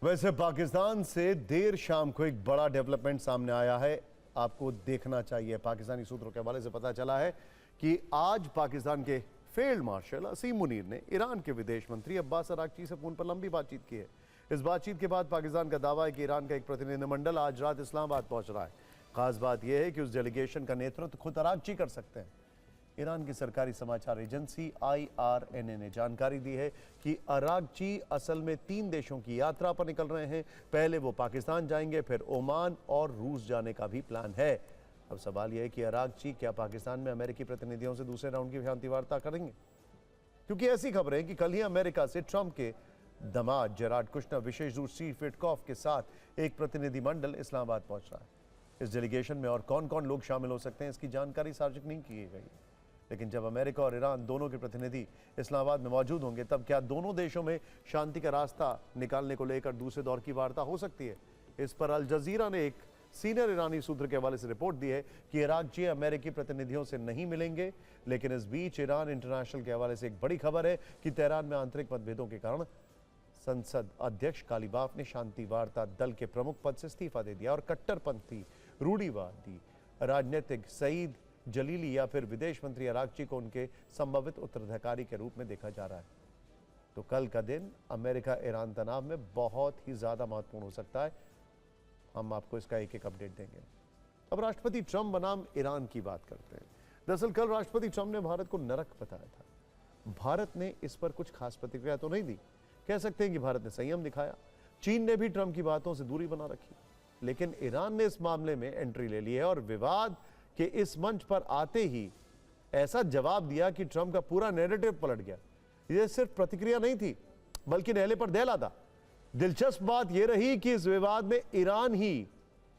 वैसे पाकिस्तान से देर शाम को एक बड़ा डेवलपमेंट सामने आया है, आपको देखना चाहिए। पाकिस्तानी सूत्रों के हवाले से पता चला है कि आज पाकिस्तान के फील्ड मार्शल असीम मुनीर ने ईरान के विदेश मंत्री अब्बास अरागची से फोन पर लंबी बातचीत की है। इस बातचीत के बाद पाकिस्तान का दावा है कि ईरान का एक प्रतिनिधिमंडल आज रात इस्लामाबाद पहुंच रहा है। खास बात यह है कि उस डेलीगेशन का नेतृत्व खुद अरागची कर सकते हैं। ईरान की सरकारी समाचार एजेंसी IRNA ने जानकारी दी है कि अरागची असल में 3 देशों की यात्रा पर निकल रहे हैं। पहले वो पाकिस्तान जाएंगे, फिर ओमान और रूस जाने का भी प्लान है। अब सवाल यह है कि अरागची क्या पाकिस्तान में अमेरिकी प्रतिनिधियों से दूसरे राउंड की शांति वार्ता करेंगे, क्योंकि ऐसी खबरें हैं कि कल ही अमेरिका से ट्रंप के दामाद जेराड कुशनर, विशेष दूत स्टीव विटकॉफ के साथ एक प्रतिनिधिमंडल इस्लामाबाद पहुंच रहा है। इस डेलीगेशन में और कौन कौन लोग शामिल हो सकते हैं, इसकी जानकारी सार्वजनिक नहीं की गई, लेकिन जब अमेरिका और ईरान दोनों के प्रतिनिधि इस्लामाबाद में मौजूद होंगे, तब क्या दोनों देशों में शांति का रास्ता निकालने को लेकर दूसरे दौर की वार्ता हो सकती है। इस पर अल जजीरा ने एक सीनियर ईरानी सूत्र के हवाले से रिपोर्ट दी है कि अरागची अमेरिकी प्रतिनिधियों से नहीं मिलेंगे। लेकिन इस बीच ईरान इंटरनेशनल के हवाले से एक बड़ी खबर है कि तेहरान में आंतरिक मतभेदों के कारण संसद अध्यक्ष कालीबाफ ने शांति वार्ता दल के प्रमुख पद से इस्तीफा दे दिया और कट्टरपंथी रूढ़िवादी राजनीतिक सईद जलीली या फिर विदेश मंत्री अरागची को उनके संभावित उत्तराधिकारी के रूप में देखा जा रहा है। तो कल का दिन अमेरिका ईरान तनाव में बहुत ही ज्यादा महत्वपूर्ण हो सकता है। हम आपको इसका एक एक अपडेट देंगे। अब राष्ट्रपति ट्रंप बनाम ईरान की बात करते हैं। दरअसल कल राष्ट्रपति ट्रंप ने भारत को नरक बताया था। भारत ने इस पर कुछ खास प्रतिक्रिया तो नहीं दी। कह सकते हैं कि भारत ने संयम दिखाया। चीन ने भी ट्रंप की बातों से दूरी बना रखी, लेकिन ईरान ने इस मामले में एंट्री ले ली है और विवाद कि इस मंच पर आते ही ऐसा जवाब दिया कि ट्रंप का पूरा नैरेटिव पलट गया। यह सिर्फ प्रतिक्रिया नहीं थी, बल्कि नहले पर दहला था। दिलचस्प बात यह रही कि इस विवाद में ईरान ही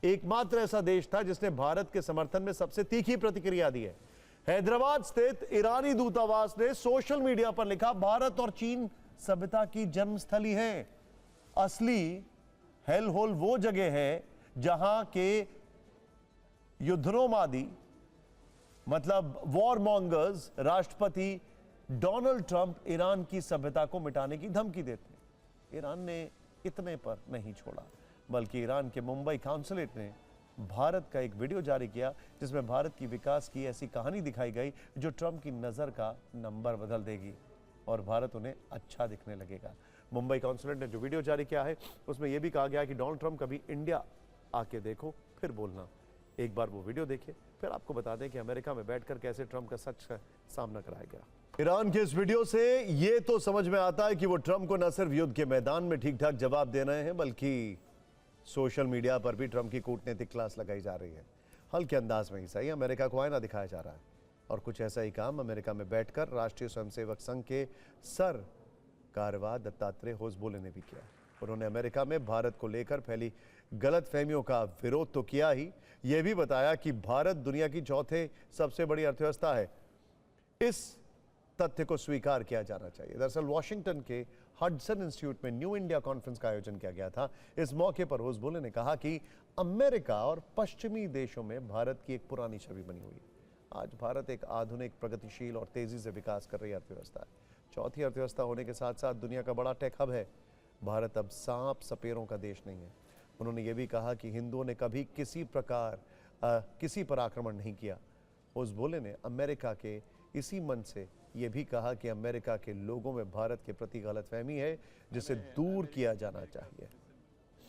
एकमात्र ऐसा देश था जिसने भारत के समर्थन में सबसे तीखी प्रतिक्रिया दी है। हैदराबाद स्थित ईरानी दूतावास ने सोशल मीडिया पर लिखा, भारत और चीन सभ्यता की जन्मस्थली है। असली हेल होल वो जगह है जहां के युद्धोन्मादी मतलब वॉर मॉन्गर्स राष्ट्रपति डोनाल्ड ट्रंप ईरान की सभ्यता को मिटाने की धमकी देते। ईरान ने इतने पर नहीं छोड़ा, बल्कि ईरान के मुंबई काउंसलेट ने भारत का एक वीडियो जारी किया जिसमें भारत की विकास की ऐसी कहानी दिखाई गई जो ट्रंप की नजर का नंबर बदल देगी और भारत उन्हें अच्छा दिखने लगेगा। मुंबई काउंसलेट ने जो वीडियो जारी किया है उसमें यह भी कहा गया कि डोनाल्ड ट्रंप कभी इंडिया आके देखो फिर बोलना। एक बार वो वीडियो देखिए, फिर आपको बता दें कि अमेरिका में बैठकर कैसे ट्रंप का सच का सामना कराया गया। ईरान के इस वीडियो से ये तो समझ में आता है कि वो ट्रंप को न सिर्फ युद्ध के मैदान में ठीक ठाक जवाब दे रहे हैं, बल्कि सोशल मीडिया पर भी ट्रंप की कूटनीतिक क्लास लगाई जा रही है। हल्के अंदाज में ही सही, अमेरिका को आईना दिखाया जा रहा है। और कुछ ऐसा ही काम अमेरिका में बैठकर राष्ट्रीय स्वयंसेवक संघ के सर कारवा दत्तात्रेय होसबोले ने भी किया। उन्होंने अमेरिका में भारत को लेकर फैली गलत फहमियों का विरोध तो किया ही, यह भी बताया कि भारत दुनिया की चौथे सबसे बड़ी अर्थव्यवस्था है। इस तथ्य को स्वीकार किया जाना चाहिए। दरअसल वॉशिंगटन के हडसन इंस्टीट्यूट में न्यू इंडिया कॉन्फ्रेंस का आयोजन किया गया था। इस मौके पर होसबोले ने कहा कि अमेरिका और पश्चिमी देशों में भारत की एक पुरानी छवि बनी हुई है। आज भारत एक आधुनिक, प्रगतिशील और तेजी से विकास कर रही अर्थव्यवस्था है। चौथी अर्थव्यवस्था होने के साथ साथ दुनिया का बड़ा टेक हब है। भारत अब सांप सपेरों का देश नहीं है। उन्होंने ये भी कहा कि हिंदुओं ने कभी किसी पर आक्रमण नहीं किया। होसबोले ने अमेरिका के इसी मन से ये भी कहा कि अमेरिका के लोगों में भारत के प्रति गलतफहमी है, जिसे दूर किया जाना चाहिए।